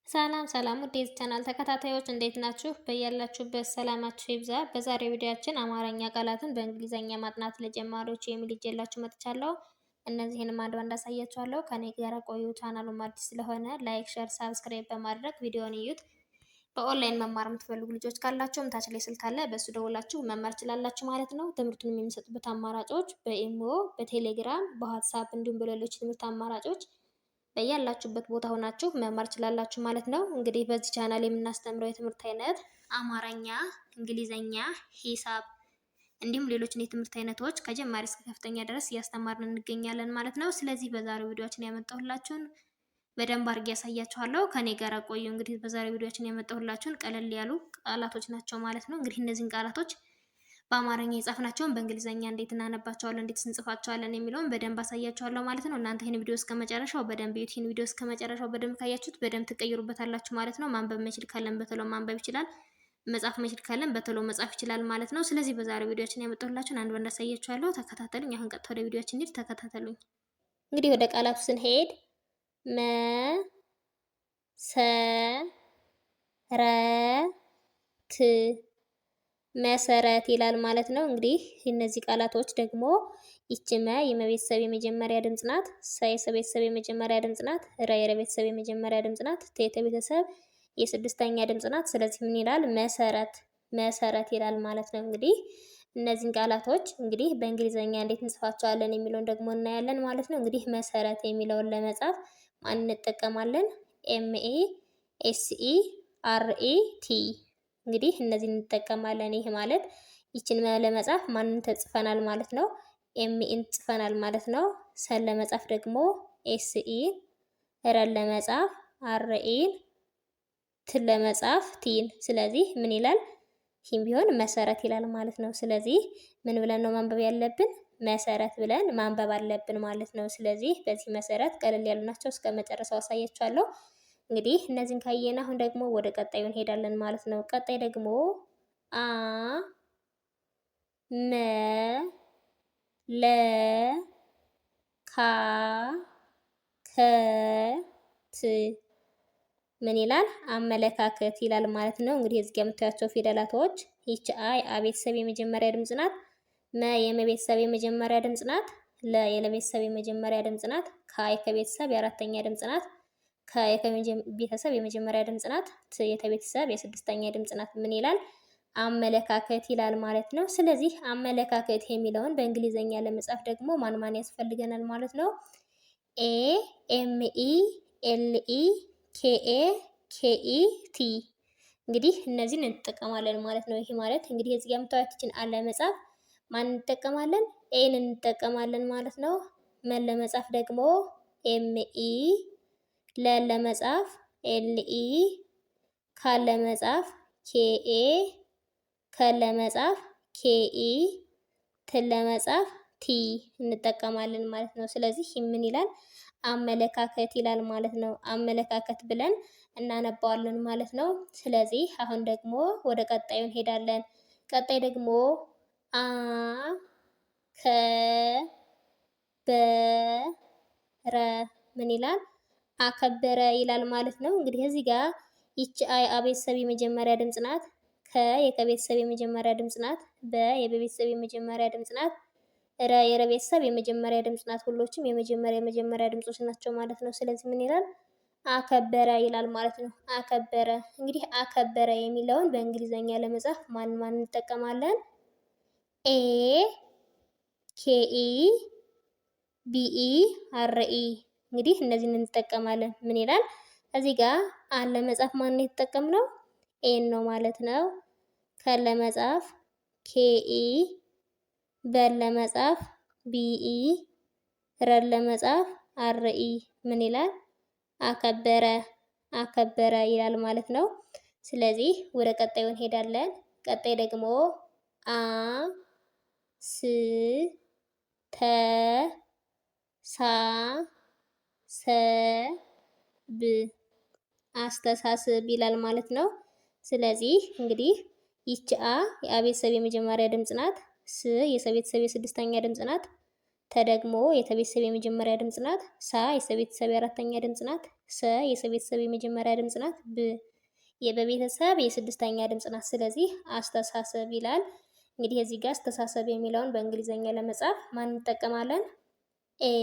ሰላም ሰላም ውድ የዚህ ቻናል ተከታታዮች እንዴት ናችሁ? በያላችሁበት ሰላማችሁ ይብዛ። በዛሬው ቪዲዮአችን አማርኛ ቃላትን በእንግሊዘኛ ማጥናት ለጀማሪዎች የሚል ይዤላችሁ መጥቻለሁ። እነዚህንም አንድ ባንድ አሳያችኋለሁ። ከኔ ጋር ቆዩ። ቻናሉም አዲስ ስለሆነ ላይክ፣ ሼር፣ ሳብስክራይብ በማድረግ ቪዲዮውን እዩት። በኦንላይን መማር የምትፈልጉ ልጆች ካላችሁም ታች ላይ ስልክ አለ፣ በሱ ደውላችሁ መማር ትችላላችሁ ማለት ነው። ትምህርቱን የሚሰጡበት አማራጮች በኢሞ፣ በቴሌግራም፣ በዋትስአፕ እንዲሁም በሌሎች ትምህርት አማራጮች በያላችሁበት ቦታ ሆናችሁ መማር ትችላላችሁ ማለት ነው። እንግዲህ በዚህ ቻናል የምናስተምረው የትምህርት አይነት አማርኛ፣ እንግሊዘኛ፣ ሂሳብ እንዲሁም ሌሎችን የትምህርት አይነቶች ከጀማሪ እስከ ከፍተኛ ድረስ እያስተማርን እንገኛለን ማለት ነው። ስለዚህ በዛሬው ቪዲዮአችን ያመጣሁላችሁን በደንብ አድርጌ ያሳያችኋለሁ። ከኔ ጋር ቆዩ። እንግዲህ በዛሬው ቪዲዮአችን ያመጣሁላችሁን ቀለል ያሉ ቃላቶች ናቸው ማለት ነው። እንግዲህ እነዚህን ቃላቶች በአማርኛ የጻፍናቸውን በእንግሊዘኛ እንዴት እናነባቸዋለን፣ እንዴት እንጽፋቸዋለን የሚለውን በደንብ አሳያችኋለሁ ማለት ነው። እናንተ ይህን ቪዲዮ እስከመጨረሻው በደንብ እዩት። ይህን ቪዲዮ እስከመጨረሻው በደንብ ካያችሁት በደንብ ትቀይሩበታላችሁ ማለት ነው። ማንበብ መችል ካለን በቶሎ ማንበብ ይችላል፣ መጻፍ መችል ካለን በቶሎ መጻፍ ይችላል ማለት ነው። ስለዚህ በዛሬው ቪዲዮአችን ያመጣሁላችሁን አንድ በአንድ አሳያችኋለሁ። ተከታተሉኝ። አሁን ቀጥታ ወደ ቪዲዮአችን እንሂድ። ተከታተሉኝ። እንግዲህ ወደ ቃላቱ ስንሄድ መሰረት ይላል ማለት ነው። እንግዲህ እነዚህ ቃላቶች ደግሞ ይች መ የመቤተሰብ የመጀመሪያ ድምጽ ናት። ሰ የሰቤተሰብ የመጀመሪያ ድምጽ ናት። ረ የረቤተሰብ የመጀመሪያ ድምጽ ናት። ተ የቤተሰብ የስድስተኛ ድምጽ ናት። ስለዚህ ምን ይላል? መሰረት ይላል ማለት ነው። እንግዲህ እነዚህን ቃላቶች እንግዲህ በእንግሊዘኛ እንዴት እንጽፋቸዋለን የሚለውን ደግሞ እናያለን ማለት ነው። እንግዲህ መሰረት የሚለውን ለመጻፍ ማን እንጠቀማለን? ኤምኤ ኤስኢ አርኢ ቲ እንግዲህ እነዚህን እንጠቀማለን። ይህ ማለት ይችን ለመጻፍ ማንን ተጽፈናል ማለት ነው? ኤምኢን ጽፈናል ማለት ነው። ሰን ለመጻፍ ደግሞ ኤስኢን፣ ረን ለመጻፍ አርኢን፣ ትን ለመጻፍ ቲን። ስለዚህ ምን ይላል? ይህም ቢሆን መሰረት ይላል ማለት ነው። ስለዚህ ምን ብለን ነው ማንበብ ያለብን? መሰረት ብለን ማንበብ አለብን ማለት ነው። ስለዚህ በዚህ መሰረት ቀለል ያሉ ናቸው። እስከ መጨረሻው አሳያችኋለሁ። እንግዲህ እነዚህን ካየን አሁን ደግሞ ወደ ቀጣዩ እንሄዳለን ማለት ነው። ቀጣይ ደግሞ አ መ ለ ካ ከ ት ምን ይላል? አመለካከት ይላል ማለት ነው። እንግዲህ እዚህ ጋር የምታያቸው ፊደላቶች ይች አ የአ ቤተሰብ የመጀመሪያ ድምጽ ናት። መ የመቤተሰብ የመጀመሪያ ድምጽ ናት። ለ የለቤተሰብ የመጀመሪያ ድምጽ ናት። ካ የከቤተሰብ የአራተኛ ድምጽ ናት። ከቤተሰብ የመጀመሪያ ድምጽ ናት። ት የተቤተሰብ የስድስተኛ ድምጽ ናት። ምን ይላል? አመለካከት ይላል ማለት ነው። ስለዚህ አመለካከት የሚለውን በእንግሊዘኛ ለመጻፍ ደግሞ ማን ማን ያስፈልገናል ማለት ነው? ኤ ኤምኢ ኤልኢ ኬኤ ኬኢ ቲ እንግዲህ እነዚህን እንጠቀማለን ማለት ነው። ይሄ ማለት እንግዲህ እዚህ ጋር የምታዩትን አለ መጻፍ ማን እንጠቀማለን? ኤን እንጠቀማለን ማለት ነው። መን ለመጻፍ ደግሞ ኤምኢ፣ ለን ለመጻፍ ኤልኢ፣ ካን ለመጻፍ ኬኤ፣ ከን ለመጻፍ ኬኢ፣ ትን ለመጻፍ ቲ እንጠቀማለን ማለት ነው። ስለዚህ ምን ይላል? አመለካከት ይላል ማለት ነው። አመለካከት ብለን እናነባዋለን ማለት ነው። ስለዚህ አሁን ደግሞ ወደ ቀጣዩ እንሄዳለን። ቀጣይ ደግሞ አ ከ በ ረ ምን ይላል? አከበረ ይላል ማለት ነው። እንግዲህ እዚህ ጋር ይች አ የአ ቤተሰብ የመጀመሪያ ድምጽ ናት። ከ የከቤተሰብ የመጀመሪያ ድምጽ ናት። በ የበቤተሰብ የመጀመሪያ ድምጽ ናት። ረ የረቤተሰብ የመጀመሪያ ድምጽ ናት። ሁሎችም የመጀመሪያ ድምጾች ናቸው ማለት ነው። ስለዚህ ምን ይላል? አከበረ ይላል ማለት ነው። አከበረ እንግዲህ አከበረ የሚለውን በእንግሊዘኛ ለመጻፍ ማን እንጠቀማለን? ኤ ኬኢ ቢኢ አርኢ እንግዲህ እነዚህን እንጠቀማለን። ምን ይላል? እዚህ ጋር አን ለመጻፍ ማን የተጠቀምነው? ኤን ነው ማለት ነው። ከን ለመጻፍ ኬኢ፣ በን ለመጻፍ ቢኢ፣ ረን ለመጻፍ አርኢ ምን ይላል? አከበረ ይላል ማለት ነው። ስለዚህ ወደ ቀጣዩ እንሄዳለን። ቀጣይ ደግሞ አ ስ ተ ሳ ሰ ብ አስተሳስብ ይላል ማለት ነው። ስለዚህ እንግዲህ ይች አ የአ ቤተሰብ የመጀመሪያ ድምጽ ናት። ስ የሰ ቤተሰብ የስድስተኛ ድምጽ ናት። ተ ደግሞ የተቤተሰብ የመጀመሪያ ድምፅ ናት። ሳ የሰቤተሰብ የአራተኛ ድምፅ ናት። ሰ የሰቤተሰብ የመጀመሪያ ድምፅ ናት። ብ የበቤተሰብ የስድስተኛ ድምፅ ናት። ስለዚህ አስተሳሰብ ይላል። እንግዲህ እዚህ ጋር አስተሳሰብ የሚለውን በእንግሊዘኛ ለመጻፍ ማን እንጠቀማለን? ኤ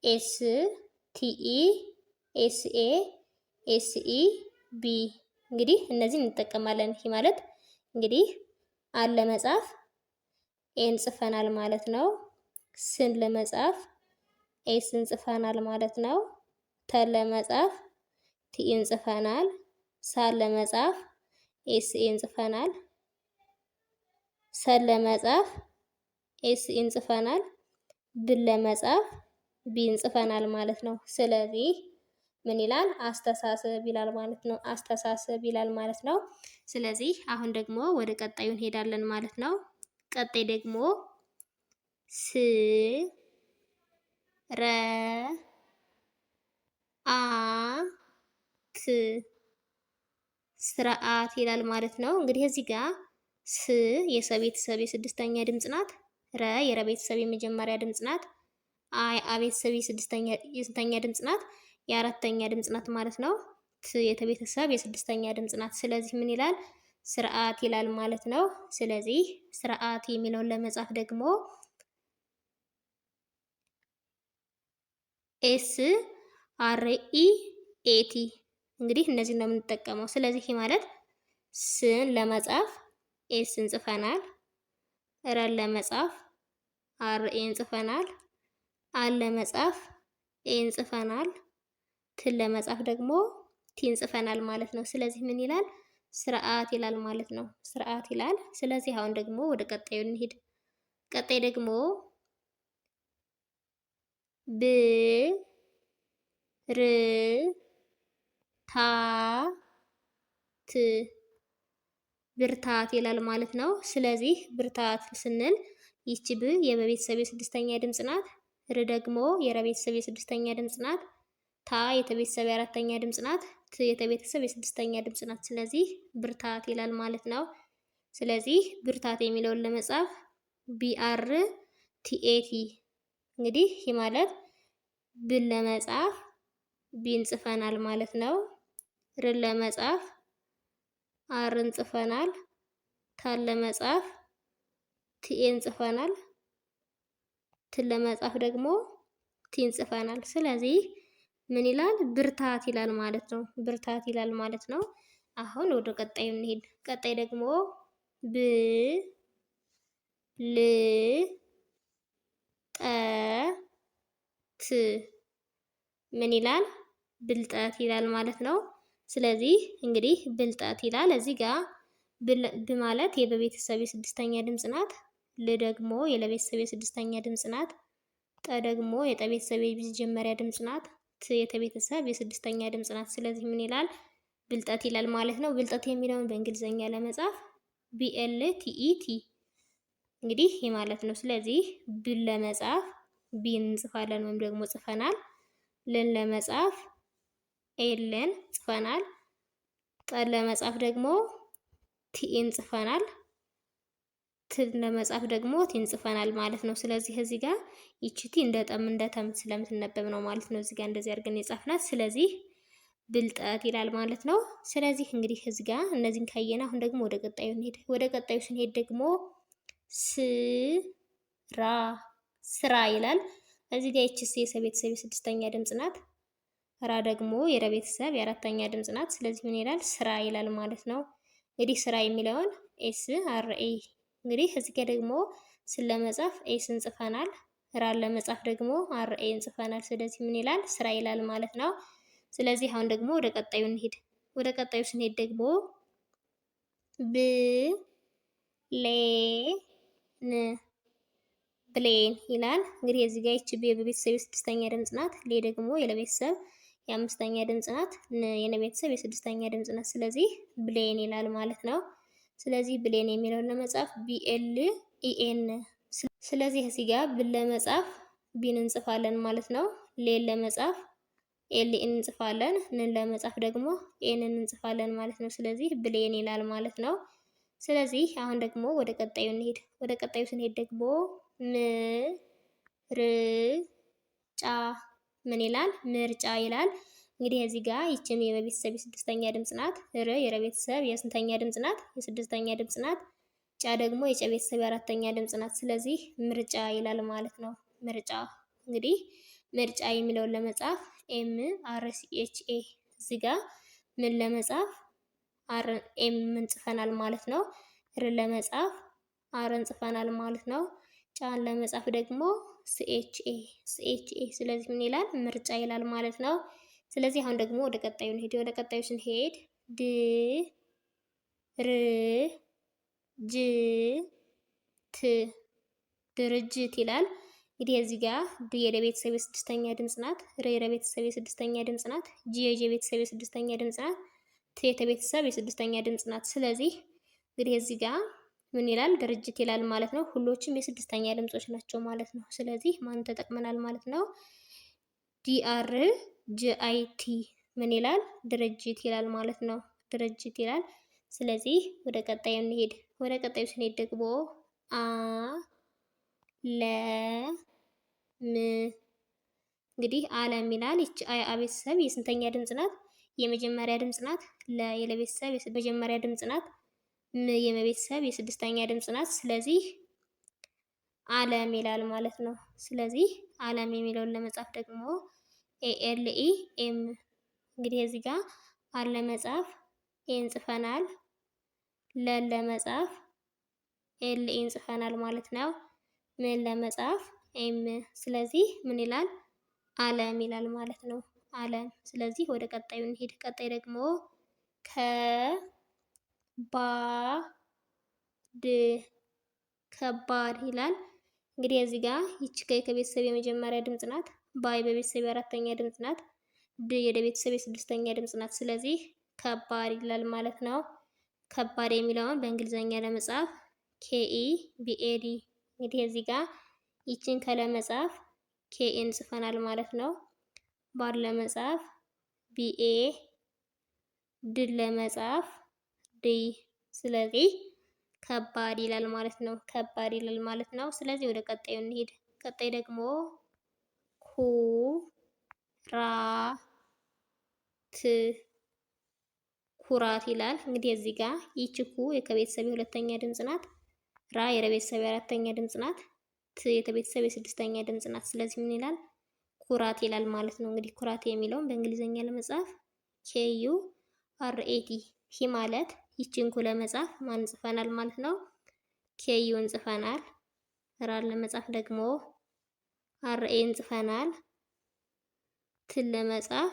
ኤስ ቲኢ ኤስ ኤ ኤስ ኢ ቢ እንግዲህ እነዚህን እንጠቀማለን። ይህ ማለት እንግዲህ አን ለመጻፍ ኤን ጽፈናል ማለት ነው። ስን ለመጻፍ ኤስን ጽፈናል ማለት ነው። ተን ለመጻፍ ቲኢን ጽፈናል። ሳን ለመጻፍ ኤስኤን ጽፈናል። ሰን ለመጻፍ ኤስኢን ጽፈናል። ብን ለመጻፍ ቢን ጽፈናል ማለት ነው። ስለዚህ ምን ይላል? አስተሳሰብ ይላል ማለት ነው። አስተሳሰብ ይላል ማለት ነው። ስለዚህ አሁን ደግሞ ወደ ቀጣዩ እንሄዳለን ማለት ነው። ቀጣይ ደግሞ ስ ረ አ ት ስርዓት ይላል ማለት ነው። እንግዲህ እዚህ ጋር ስ የሰ ቤተሰብ የስድስተኛ ድምፅ ናት። ረ የረ ቤተሰብ የመጀመሪያ ድምፅ ናት። አ ቤተሰብ የስንተኛ ድምፅ ናት? የአራተኛ ድምፅ ናት ማለት ነው። ት የተቤተሰብ የስድስተኛ ድምፅ ናት። ስለዚህ ምን ይላል? ስርዓት ይላል ማለት ነው። ስለዚህ ስርዓት የሚለውን ለመጻፍ ደግሞ ኤስ አር ኢ ኤቲ እንግዲህ እነዚህ ነው የምንጠቀመው። ስለዚህ ማለት ስን ለመጻፍ ኤስን ጽፈናል። ረን ለመጻፍ አር ኤን ጽፈናል። አን ለመጻፍ ኤን ጽፈናል። ትን ለመጻፍ ደግሞ ቲን ጽፈናል ማለት ነው። ስለዚህ ምን ይላል? ስርዓት ይላል ማለት ነው። ስርዓት ይላል። ስለዚህ አሁን ደግሞ ወደ ቀጣዩ እንሂድ። ቀጣይ ደግሞ ብ ር ታ ት ብርታት ይላል ማለት ነው። ስለዚህ ብርታት ስንል ይቺ ብ የበቤተሰብ የስድስተኛ ድምፅ ናት። ር ደግሞ የረቤተሰብ የስድስተኛ ድምፅ ናት። ታ የተቤተሰብ የአራተኛ ድምፅ ናት። ት የተቤተሰብ የስድስተኛ ድምፅ ናት። ስለዚህ ብርታት ይላል ማለት ነው። ስለዚህ ብርታት የሚለውን ለመጻፍ ቢአር ቲኤቲ እንግዲህ ይህ ማለት ብን ለመጻፍ ቢን ጽፈናል ማለት ነው። ርን ለመጻፍ አርን ጽፈናል። ታን ለመጻፍ ቲኤን ጽፈናል። ትን ለመጻፍ ደግሞ ቲን ጽፈናል። ስለዚህ ምን ይላል? ብርታት ይላል ማለት ነው። ብርታት ይላል ማለት ነው። አሁን ወደ ቀጣዩ እንሄድ። ቀጣይ ደግሞ ብ ል ጠ ት ምን ይላል? ብልጠት ይላል ማለት ነው። ስለዚህ እንግዲህ ብልጠት ይላል። እዚህ ጋር ብ ማለት የበቤተሰብ የስድስተኛ ድምፅ ናት። ል ደግሞ የለቤተሰብ የስድስተኛ ድምፅ ናት። ጠ ደግሞ የጠቤተሰብ የመጀመሪያ ድምፅ ናት። ት የተቤተሰብ የስድስተኛ ድምፅ ናት። ስለዚህ ምን ይላል? ብልጠት ይላል ማለት ነው። ብልጠት የሚለውን በእንግሊዘኛ ለመጻፍ ቢኤልቲኢቲ እንግዲህ ይህ ማለት ነው። ስለዚህ ብን ለመጻፍ ቢን እንጽፋለን ወይም ደግሞ ጽፈናል። ልን ለመጻፍ ኤልን ጽፈናል። ጠን ለመጻፍ ደግሞ ቲኢን ጽፈናል። ትን ለመጻፍ ደግሞ ቲን ጽፈናል ማለት ነው። ስለዚህ እዚህ ጋር ይቺ ቲ እንደ ጠም እንደ ተም ስለምትነበብ ነው ማለት ነው። እዚህ ጋር እንደዚህ አድርገን የጻፍናት። ስለዚህ ብልጠት ይላል ማለት ነው። ስለዚህ እንግዲህ እዚህ ጋር እነዚህን ካየን አሁን ደግሞ ወደ ቀጣዩ እንሄድ። ወደ ቀጣዩ ስንሄድ ደግሞ ስራ ስራ ይላል። እዚህ ጋር ይቺ የሰ ቤተሰብ የስድስተኛ ድምፅ ናት። ራ ደግሞ የረ ቤተሰብ የአራተኛ ድምፅ ናት። ስለዚህ ምን ይላል? ስራ ይላል ማለት ነው። እንግዲህ ስራ የሚለውን ኤስ አር ኤ እንግዲህ እዚህ ጋር ደግሞ ስን ለመጻፍ ኤስን ጽፈናል። ራን ለመጻፍ ደግሞ አር ኤን ጽፈናል። ስለዚህ ምን ይላል? ስራ ይላል ማለት ነው። ስለዚህ አሁን ደግሞ ወደ ቀጣዩ እንሄድ። ወደ ቀጣዩ ስንሄድ ደግሞ ብ ሌ ን ብሌን ይላል። እንግዲህ እዚህ ጋር ይቺ ብ የበቤተሰብ የስድስተኛ ድምፅ ናት። ሌ ደግሞ የለቤተሰብ የአምስተኛ ድምፅ ናት። ን የነቤተሰብ የስድስተኛ ድምፅ ናት። ስለዚህ ብሌን ይላል ማለት ነው። ስለዚህ ብሌን የሚለውን ለመጻፍ ቢኤል ኢኤን ስለዚህ እዚህ ጋር ብን ለመጻፍ ቢን እንጽፋለን ማለት ነው። ሌን ለመጻፍ ኤልን እንጽፋለን። ንን ለመጻፍ ደግሞ ኤንን እንጽፋለን ማለት ነው። ስለዚህ ብሌን ይላል ማለት ነው። ስለዚህ አሁን ደግሞ ወደ ቀጣዩ እንሄድ። ወደ ቀጣዩ ስንሄድ ደግሞ ም ጫ ምን ይላል? ምርጫ ይላል። እንግዲህ እዚህ ጋር ይችም የቤተሰብ የስድስተኛ ድምፅ ናት። የረ ቤተሰብ የስንተኛ ድምፅ ናት? የስድስተኛ ድምፅ ናት። ጫ ደግሞ የጨ ቤተሰብ የአራተኛ ድምፅ ናት። ስለዚህ ምርጫ ይላል ማለት ነው። ምርጫ እንግዲህ ምርጫ የሚለውን ለመጻፍ MRCHA እዚህ ጋር ምን ለመጻፍ ኤም እንጽፈናል ማለት ነው። ር ለመጻፍ አርን ጽፈናል ማለት ነው። ጫን ለመጻፍ ደግሞ ሲኤችኤ። ስለዚህ ምን ይላል? ምርጫ ይላል ማለት ነው። ስለዚህ አሁን ደግሞ ወደ ቀጣዩ እንሄድ። ወደ ቀጣዩ ስንሄድ ድ ር ጅ ት ድርጅት ይላል። እንግዲህ እዚህ ጋር ድ የደ ቤተሰብ የስድስተኛ ድምፅ ናት። ር የረ ቤተሰብ የስድስተኛ ድምፅ ናት። ጂ የጀ ቤተሰብ የስድስተኛ ድምፅ ናት። ት የተ ቤተሰብ የስድስተኛ ድምፅ ናት። ስለዚህ እንግዲህ እዚህ ጋር ምን ይላል? ድርጅት ይላል ማለት ነው። ሁሎችም የስድስተኛ ድምጾች ናቸው ማለት ነው። ስለዚህ ማን ተጠቅመናል ማለት ነው? ዲአር ጂአይቲ ምን ይላል? ድርጅት ይላል ማለት ነው። ድርጅት ይላል። ስለዚህ ወደ ቀጣዩ እንሄድ። ወደ ቀጣዩ ስንሄድ ደግሞ አ ለ ም እንግዲህ አለም ይላል። ይቺ አ ቤተሰብ የስንተኛ ድምፅ ናት? የመጀመሪያ ድምፅ ናት። ለ የለቤተሰብ የመጀመሪያ ድምፅ ናት። ም የመቤተሰብ የስድስተኛ ድምፅ ናት። ስለዚህ አለም ይላል ማለት ነው። ስለዚህ አለም የሚለውን ለመጻፍ ደግሞ ALEM እንግዲህ እዚህ ጋር አለ ለመጻፍ ኤን ጽፈናል። ለን ለመጻፍ ኤልኤን ጽፈናል ማለት ነው። ምን ለመጻፍ ኤም። ስለዚህ ምን ይላል? አለም ይላል ማለት ነው። አለም። ስለዚህ ወደ ቀጣዩ እንሄድ። ቀጣይ ደግሞ ከባድ ይላል። እንግዲህ እዚህ ጋር ይቺ ከቤተሰብ የመጀመሪያ ድምፅ ናት። ባይ በቤተሰብ የአራተኛ ድምፅ ናት። ድ የደ ቤተሰብ የስድስተኛ ድምፅ ናት። ስለዚህ ከባድ ይላል ማለት ነው። ከባድ የሚለውን በእንግሊዘኛ ለመጻፍ KEBAD። እንግዲህ እዚህ ጋር ይችን ከለመጻፍ KN ጽፈናል ማለት ነው። ባድ ለመጻፍ BA፣ ድል ለመጻፍ ዲ። ስለዚህ ከባድ ይላል ማለት ነው። ከባድ ይላል ማለት ነው። ስለዚህ ወደ ቀጣዩ እንሄድ። ቀጣይ ደግሞ ኩራት ይላል። እንግዲህ እዚህ ጋር ይቺ ኩ የከቤተሰብ የሁለተኛ ድምፅ ናት። ራ የረቤተሰብ የአራተኛ ድምፅ ናት። ት የተቤተሰብ የስድስተኛ ድምፅ ናት። ስለዚህ ምን ይላል? ኩራት ይላል ማለት ነው። እንግዲህ ኩራት የሚለውን በእንግሊዘኛ ለመጻፍ KURAT ሂ ማለት ይቺን ኩ ለመጻፍ ማን ጽፈናል ማለት ነው? KUን ጽፈናል። ራን ለመጻፍ ደግሞ RAን ጽፈናል። ትን ለመጻፍ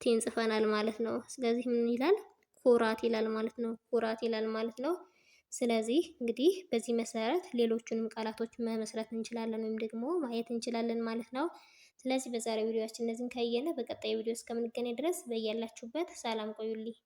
ቲን ጽፈናል ማለት ነው። ስለዚህ ምን ይላል? ኩራት ይላል ማለት ነው። ኩራት ይላል ማለት ነው። ስለዚህ እንግዲህ በዚህ መሰረት ሌሎቹንም ቃላቶች መመስረት እንችላለን ወይም ደግሞ ማየት እንችላለን ማለት ነው። ስለዚህ በዛሬው ቪዲዮአችን እነዚህን ካየነ በቀጣይ ቪዲዮ እስከምንገናኝ ድረስ በያላችሁበት ሰላም ቆዩልኝ።